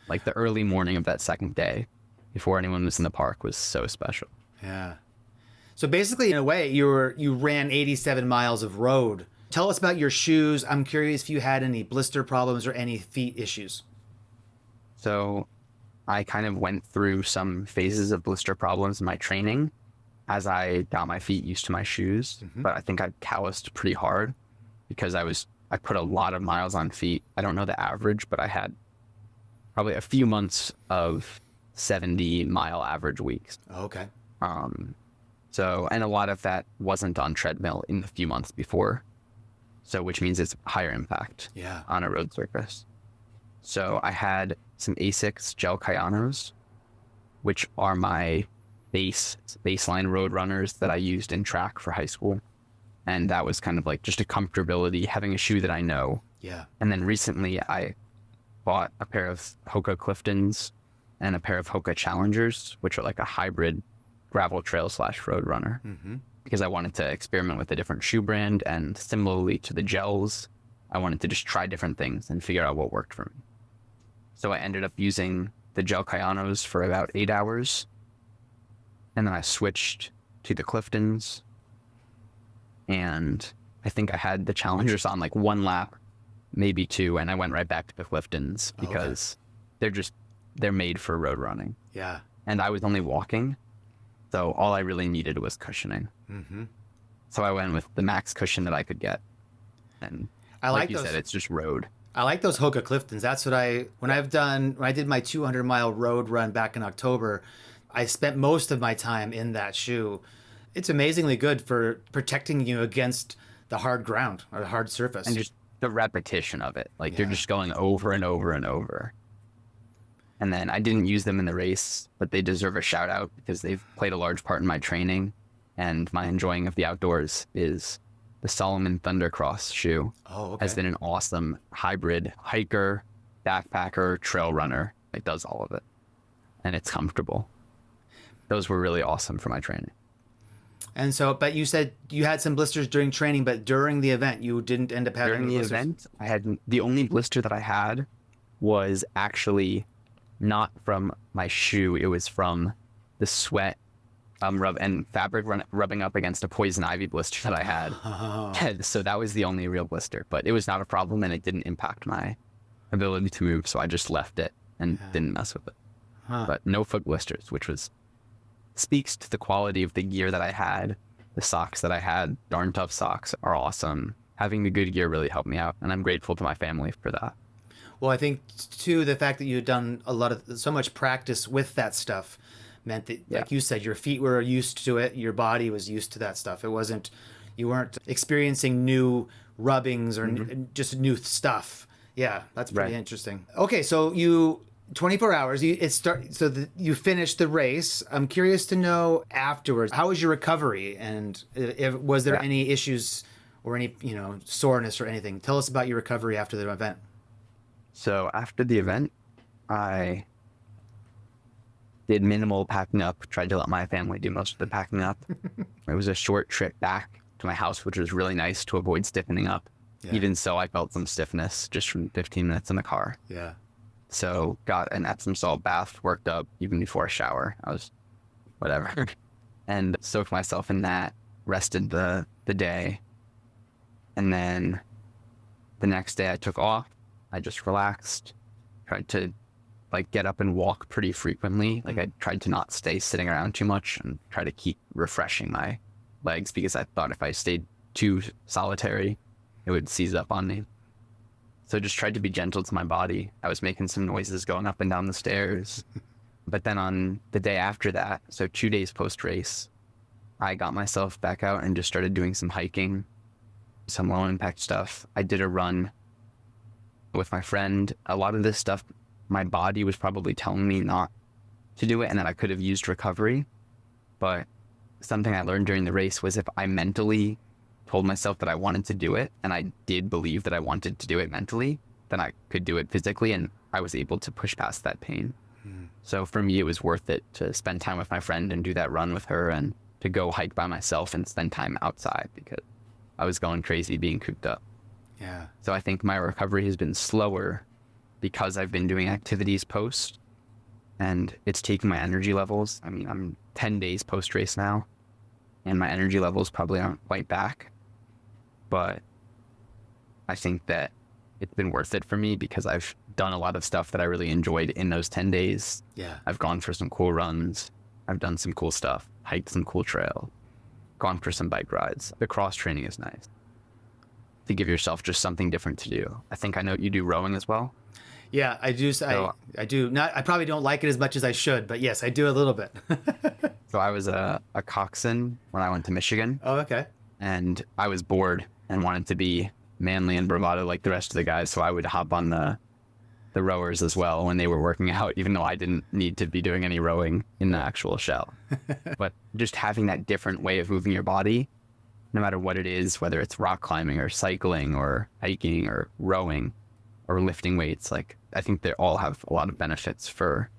[SPEAKER 2] Like the early morning of that second day before anyone was in the park was so special.
[SPEAKER 1] Yeah. So basically, in a way, you ran 87 miles of road. Tell us about your shoes. I'm curious if you had any blister problems or any feet issues.
[SPEAKER 2] So I kind of went through some phases of blister problems in my training as I got my feet used to my shoes. But I think I calloused pretty hard because I put a lot of miles on feet. I don't know the average, but I had probably a few months of 70-mile average weeks.
[SPEAKER 1] Okay.
[SPEAKER 2] So, and a lot of that wasn't on treadmill in the few months before. So, which means it's higher impact on a road surface. So I had some Asics gel Kyanos, which are my baseline road runners that I used in track for high school. And that was kind of like just a comfortability, having a shoe that I know.
[SPEAKER 1] Yeah.
[SPEAKER 2] And then recently I bought a pair of Hoka Cliftons and a pair of Hoka Challengers, which are like a hybrid gravel trail / road runner, because I wanted to experiment with a different shoe brand. And similarly to the gels, I wanted to just try different things and figure out what worked for me. So I ended up using the gel Kyanos for about 8 hours. And then I switched to the Cliftons. And I think I had the Challengers on like 1 lap, maybe 2. And I went right back to the Cliftons because they're made for road running.
[SPEAKER 1] Yeah.
[SPEAKER 2] And I was only walking. So all I really needed was cushioning. So I went with the max cushion that I could get. And like you said, it's just road.
[SPEAKER 1] I like those Hoka Cliftons. That's what when I did my 200-mile road run back in October, I spent most of my time in that shoe. It's amazingly good for protecting you against the hard ground or the hard surface.
[SPEAKER 2] And just the repetition of it. Like you're just going over and over and over. And then I didn't use them in the race, but they deserve a shout out because they've played a large part in my training and my enjoying of the outdoors. Is the Salomon Thundercross shoe has been an awesome hybrid hiker, backpacker, trail runner. It does all of it. And it's comfortable. Those were really awesome for my training.
[SPEAKER 1] And so, but you said you had some blisters during training, but during the event, you didn't end up having
[SPEAKER 2] During the
[SPEAKER 1] blisters.
[SPEAKER 2] event, I had the only blister that I had was actually not from my shoe. It was from the sweat and fabric rubbing up against a poison ivy blister that I had. So that was the only real blister, but it was not a problem and it didn't impact my ability to move. So I just left it and didn't mess with it. But no foot blisters, which speaks to the quality of the gear that I had. The socks that I had, Darn Tough socks, are awesome. Having the good gear really helped me out, and I'm grateful to my family for that.
[SPEAKER 1] Well, I think too the fact that you had done so much practice with that stuff meant that, like you said, your feet were used to it, your body was used to that stuff. You weren't experiencing new rubbings or just new stuff. Yeah, that's pretty interesting. Okay, so 24 hours. You finished the race. I'm curious to know afterwards, how was your recovery, and was there any issues or any soreness or anything? Tell us about your recovery after the event.
[SPEAKER 2] So after the event, I did minimal packing up. Tried to let my family do most of the packing up. It was a short trip back to my house, which was really nice to avoid stiffening up. Yeah. Even so, I felt some stiffness just from 15 minutes in the car.
[SPEAKER 1] Yeah.
[SPEAKER 2] So got an Epsom salt bath, worked up even before a shower. I was whatever. And soaked myself in that, rested the day. And then the next day I took off. I just relaxed, tried to get up and walk pretty frequently. I tried to not stay sitting around too much and try to keep refreshing my legs because I thought if I stayed too solitary, it would seize up on me. So just tried to be gentle to my body. I was making some noises going up and down the stairs. But then on the day after that, so 2 days post-race, I got myself back out and just started doing some hiking, some low-impact stuff. I did a run with my friend. A lot of this stuff, my body was probably telling me not to do it and that I could have used recovery. But something I learned during the race was if I mentally told myself that I wanted to do it, and I did believe that I wanted to do it mentally, then I could do it physically, and I was able to push past that pain. So for me, it was worth it to spend time with my friend and do that run with her, and to go hike by myself and spend time outside because I was going crazy being cooped up.
[SPEAKER 1] Yeah.
[SPEAKER 2] So I think my recovery has been slower because I've been doing activities post, and it's taking my energy levels. I mean, I'm 10 days post race now, and my energy levels probably aren't quite back. But I think that it's been worth it for me because I've done a lot of stuff that I really enjoyed in those 10 days.
[SPEAKER 1] Yeah.
[SPEAKER 2] I've gone for some cool runs. I've done some cool stuff, hiked some cool trail, gone for some bike rides. The cross training is nice to give yourself just something different to do. I think I know you do rowing as well.
[SPEAKER 1] Yeah, I do. I do not. I probably don't like it as much as I should, but yes, I do a little bit.
[SPEAKER 2] So I was a coxswain when I went to Michigan,
[SPEAKER 1] Oh, okay.
[SPEAKER 2] and I was bored and wanted to be manly and bravado like the rest of the guys. So I would hop on the rowers as well when they were working out, even though I didn't need to be doing any rowing in the actual shell. But just having that different way of moving your body, no matter what it is, whether it's rock climbing or cycling or hiking or rowing or lifting weights, like I think they all have a lot of benefits for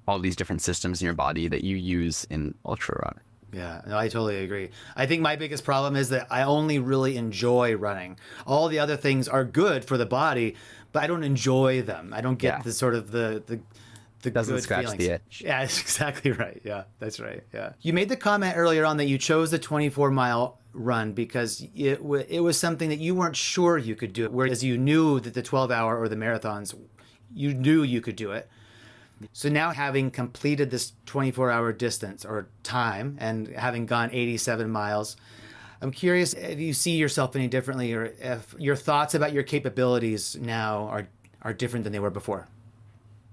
[SPEAKER 2] all these different systems in your body that you use in ultra running.
[SPEAKER 1] Yeah, no, I totally agree. I think my biggest problem is that I only really enjoy running. All the other things are good for the body, but I don't enjoy them. I don't get
[SPEAKER 2] Yeah.
[SPEAKER 1] the sort of the
[SPEAKER 2] Doesn't
[SPEAKER 1] good
[SPEAKER 2] scratch
[SPEAKER 1] feelings.
[SPEAKER 2] the itch.
[SPEAKER 1] Yeah, that's exactly right. Yeah, that's right. Yeah. You made the comment earlier on that you chose the 24-mile run because it was something that you weren't sure you could do, whereas you knew that the 12-hour or the marathons, you knew you could do it. So now, having completed this 24-hour distance or time and having gone 87 miles, I'm curious if you see yourself any differently, or if your thoughts about your capabilities now are different than they were before.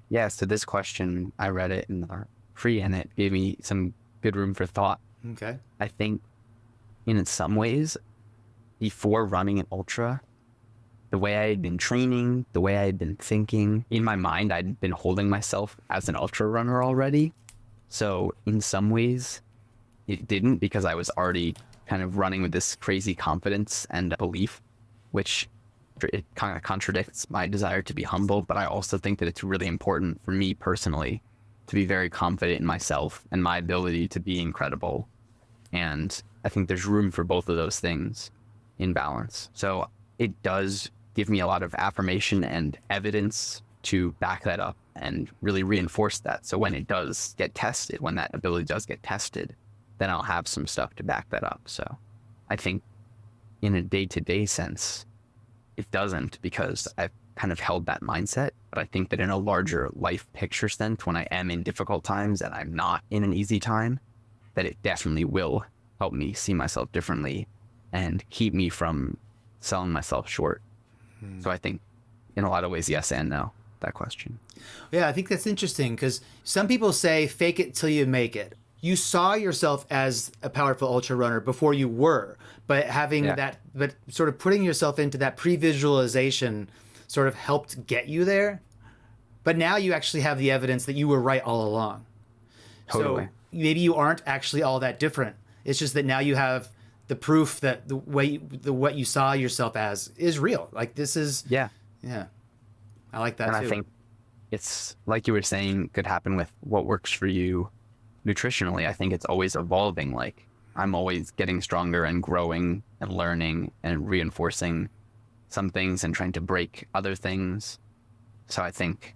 [SPEAKER 2] Yeah, so this question, I read it in the free, and it gave me some good room for thought.
[SPEAKER 1] Okay.
[SPEAKER 2] I think in some ways, before running an ultra, the way I had been training, the way I had been thinking, in my mind, I'd been holding myself as an ultra runner already. So in some ways, it didn't, because I was already kind of running with this crazy confidence and belief, which it kind of contradicts my desire to be humble. But I also think that it's really important for me personally to be very confident in myself and my ability to be incredible. And I think there's room for both of those things in balance. So it does give me a lot of affirmation and evidence to back that up and really reinforce that. So when it does get tested, when that ability does get tested, then I'll have some stuff to back that up. So I think in a day-to-day sense, it doesn't, because I've kind of held that mindset. But I think that in a larger life picture sense, when I am in difficult times and I'm not in an easy time, that it definitely will help me see myself differently and keep me from selling myself short. So I think in a lot of ways, yes and no, that question.
[SPEAKER 1] Yeah, I think that's interesting because some people say fake it till you make it. You saw yourself as a powerful ultra runner before you were, but having but sort of putting yourself into that pre-visualization sort of helped get you there. But now you actually have the evidence that you were right all along.
[SPEAKER 2] Totally.
[SPEAKER 1] So maybe you aren't actually all that different. It's just that now you have the proof that what you saw yourself as is real. Like this is,
[SPEAKER 2] Yeah.
[SPEAKER 1] I like that
[SPEAKER 2] And
[SPEAKER 1] too.
[SPEAKER 2] I think it's, like you were saying, could happen with what works for you nutritionally. I think it's always evolving. Like I'm always getting stronger and growing and learning and reinforcing some things and trying to break other things. So I think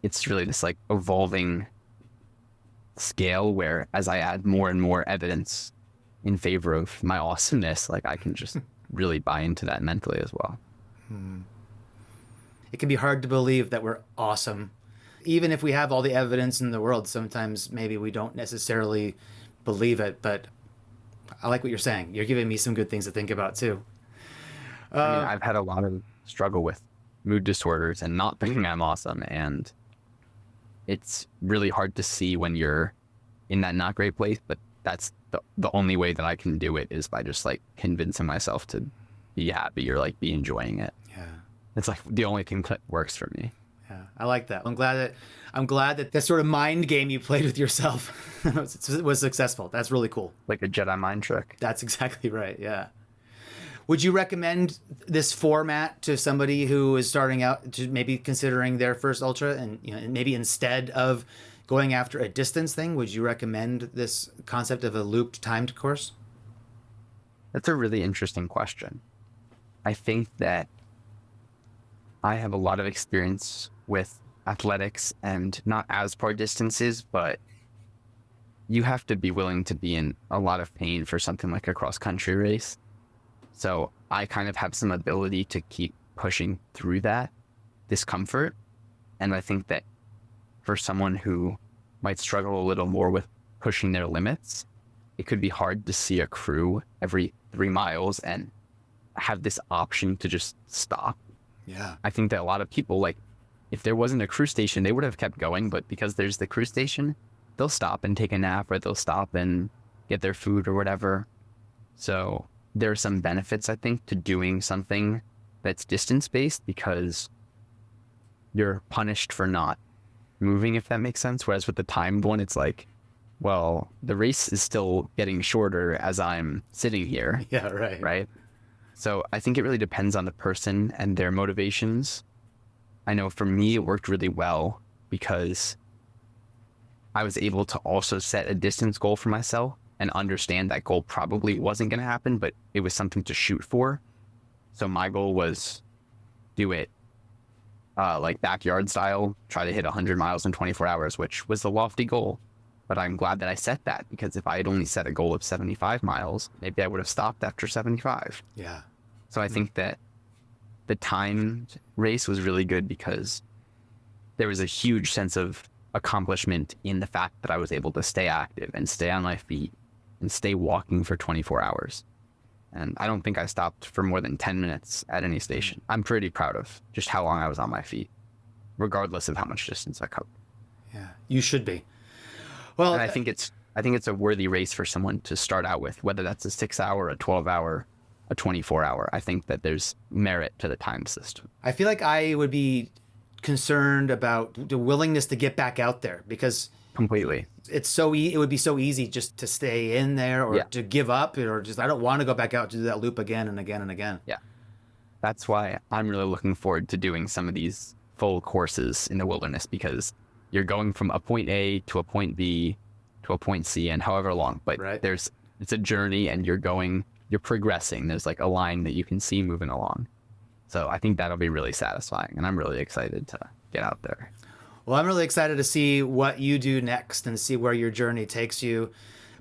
[SPEAKER 2] it's really this like evolving scale where as I add more and more evidence in favor of my awesomeness, like I can just really buy into that mentally as well.
[SPEAKER 1] It can be hard to believe that we're awesome. Even if we have all the evidence in the world, sometimes maybe we don't necessarily believe it, but I like what you're saying. You're giving me some good things to think about too.
[SPEAKER 2] I mean, I've had a lot of struggle with mood disorders and not thinking I'm awesome. And it's really hard to see when you're in that not great place, but that's the only way that I can do it is by just like convincing myself to be happy or like be enjoying it.
[SPEAKER 1] Yeah.
[SPEAKER 2] It's like the only thing that works for me.
[SPEAKER 1] Yeah. I like that. I'm glad that that sort of mind game you played with yourself was successful. That's really cool.
[SPEAKER 2] Like a Jedi mind trick.
[SPEAKER 1] That's exactly right. Yeah. Would you recommend this format to somebody who is starting out, to maybe considering their first ultra, and maybe instead of going after a distance thing, would you recommend this concept of a looped timed course?
[SPEAKER 2] That's a really interesting question. I think that I have a lot of experience with athletics and not as far distances, but you have to be willing to be in a lot of pain for something like a cross country race. So I kind of have some ability to keep pushing through that discomfort. And I think that for someone who might struggle a little more with pushing their limits, it could be hard to see a crew every 3 miles and have this option to just stop.
[SPEAKER 1] Yeah.
[SPEAKER 2] I think that a lot of people, like, if there wasn't a crew station, they would have kept going. But because there's the crew station, they'll stop and take a nap, or they'll stop and get their food or whatever. So there are some benefits, I think, to doing something that's distance-based, because you're punished for not moving, if that makes sense. Whereas with the timed one, it's like, well, the race is still getting shorter as I'm sitting here.
[SPEAKER 1] Yeah, right.
[SPEAKER 2] Right? So I think it really depends on the person and their motivations. I know for me, it worked really well because I was able to also set a distance goal for myself and understand that goal probably wasn't going to happen, but it was something to shoot for. So my goal was do it like backyard style, try to hit 100 miles in 24 hours, which was the lofty goal. But I'm glad that I set that, because if I had only set a goal of 75 miles, maybe I would have stopped after 75.
[SPEAKER 1] Yeah.
[SPEAKER 2] So I think that the timed race was really good because there was a huge sense of accomplishment in the fact that I was able to stay active and stay on my feet and stay walking for 24 hours. And I don't think I stopped for more than 10 minutes at any station. I'm pretty proud of just how long I was on my feet, regardless of how much distance I covered.
[SPEAKER 1] Yeah, you should be. Well,
[SPEAKER 2] And I think it's a worthy race for someone to start out with, whether that's a 6 hour, a 12 hour, a 24 hour. I think that there's merit to the time system.
[SPEAKER 1] I feel like I would be concerned about the willingness to get back out there, because
[SPEAKER 2] Completely.
[SPEAKER 1] it's it would be so easy just to stay in there, or
[SPEAKER 2] Yeah.
[SPEAKER 1] to give up, or just I don't want to go back out to do that loop again and again and again.
[SPEAKER 2] Yeah. That's why I'm really looking forward to doing some of these full courses in the wilderness, because you're going from a point A to a point B to a point C and however long, but
[SPEAKER 1] Right.
[SPEAKER 2] it's a journey and you're progressing. There's like a line that you can see moving along. So I think that'll be really satisfying, and I'm really excited to get out there.
[SPEAKER 1] Well, I'm really excited to see what you do next and see where your journey takes you.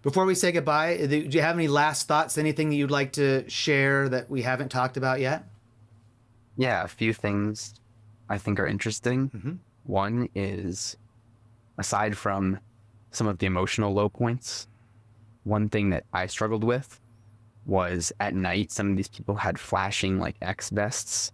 [SPEAKER 1] Before we say goodbye, do you have any last thoughts, anything that you'd like to share that we haven't talked about yet?
[SPEAKER 2] Yeah, a few things I think are interesting.
[SPEAKER 1] Mm-hmm.
[SPEAKER 2] One is, aside from some of the emotional low points, one thing that I struggled with was at night, some of these people had flashing like X vests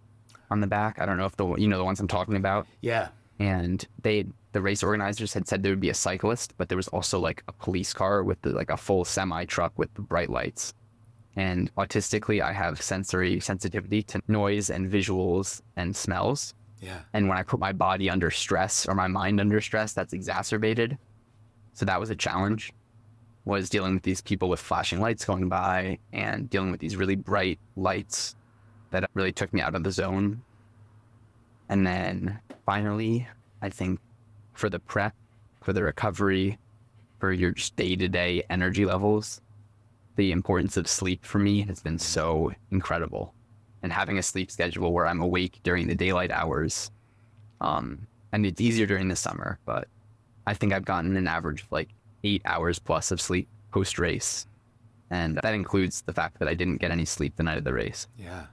[SPEAKER 2] on the back. I don't know if the ones I'm talking about.
[SPEAKER 1] Yeah.
[SPEAKER 2] And the race organizers had said there would be a cyclist, but there was also like a police car with like a full semi truck with the bright lights. And autistically, I have sensory sensitivity to noise and visuals and smells.
[SPEAKER 1] Yeah.
[SPEAKER 2] And when I put my body under stress or my mind under stress, that's exacerbated. So that was a challenge, was dealing with these people with flashing lights going by and dealing with these really bright lights that really took me out of the zone. And then finally, I think for the prep, for the recovery, for your just day-to-day energy levels, the importance of sleep for me has been so incredible. And having a sleep schedule where I'm awake during the daylight hours, and it's easier during the summer, but I think I've gotten an average of like 8 hours plus of sleep post-race. And that includes the fact that I didn't get any sleep the night of the race.
[SPEAKER 1] Yeah.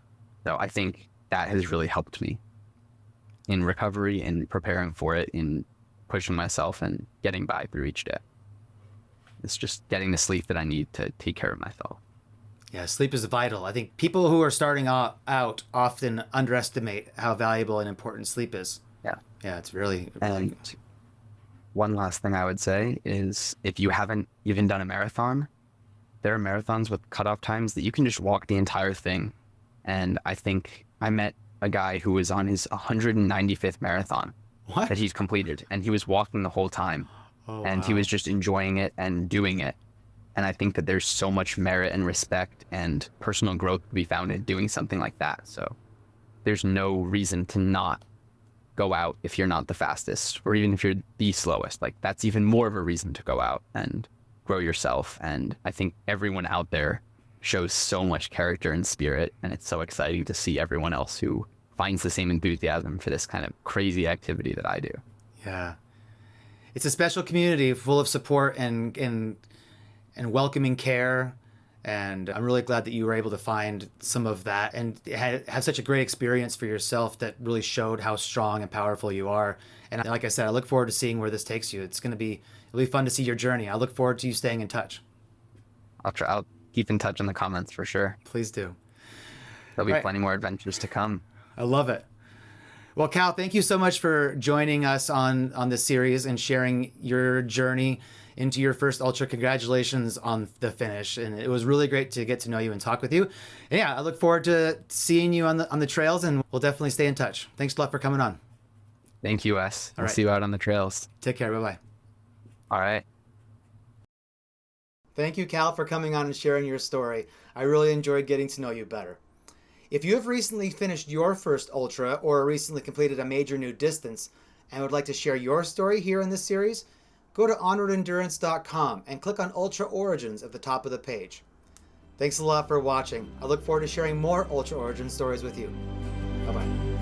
[SPEAKER 2] So I think that has really helped me in recovery and preparing for it, in pushing myself and getting by through each day. It's just getting the sleep that I need to take care of myself.
[SPEAKER 1] Yeah, sleep is vital. I think people who are starting out often underestimate how valuable and important sleep is.
[SPEAKER 2] Yeah.
[SPEAKER 1] Yeah, it's really
[SPEAKER 2] And one last thing I would say is, if you haven't even done a marathon, there are marathons with cutoff times that you can just walk the entire thing. And I think I met a guy who was on his 195th marathon,
[SPEAKER 1] What?
[SPEAKER 2] that he's completed, and he was walking the whole time,
[SPEAKER 1] Oh,
[SPEAKER 2] and he
[SPEAKER 1] wow.
[SPEAKER 2] was just enjoying it and doing it. And I think that there's so much merit and respect and personal growth to be found in doing something like that. So there's no reason to not go out if you're not the fastest, or even if you're the slowest. Like, that's even more of a reason to go out and grow yourself. And I think everyone out there shows so much character and spirit, and it's so exciting to see everyone else who finds the same enthusiasm for this kind of crazy activity that I do.
[SPEAKER 1] Yeah. It's a special community full of support and welcoming care. And I'm really glad that you were able to find some of that and have such a great experience for yourself that really showed how strong and powerful you are. And like I said, I look forward to seeing where this takes you. It'll be fun to see your journey. I look forward to you staying in touch.
[SPEAKER 2] I'll keep in touch in the comments for sure.
[SPEAKER 1] Please do.
[SPEAKER 2] There'll be
[SPEAKER 1] Right.
[SPEAKER 2] plenty more adventures to come.
[SPEAKER 1] I love it. Well, Cal, thank you so much for joining us on this series and sharing your journey into your first ultra. Congratulations on the finish, and it was really great to get to know you and talk with you. And yeah, I look forward to seeing you on the trails, and we'll definitely stay in touch. Thanks a lot for coming on.
[SPEAKER 2] Thank you, Wes. I'll
[SPEAKER 1] right.
[SPEAKER 2] see you out on the trails.
[SPEAKER 1] Take care. Bye bye.
[SPEAKER 2] All right.
[SPEAKER 1] Thank you, Cal, for coming on and sharing your story. I really enjoyed getting to know you better. If you have recently finished your first ultra or recently completed a major new distance and would like to share your story here in this series, go to onwardendurance.com and click on Ultra Origins at the top of the page. Thanks a lot for watching. I look forward to sharing more Ultra Origin stories with you. Bye-bye.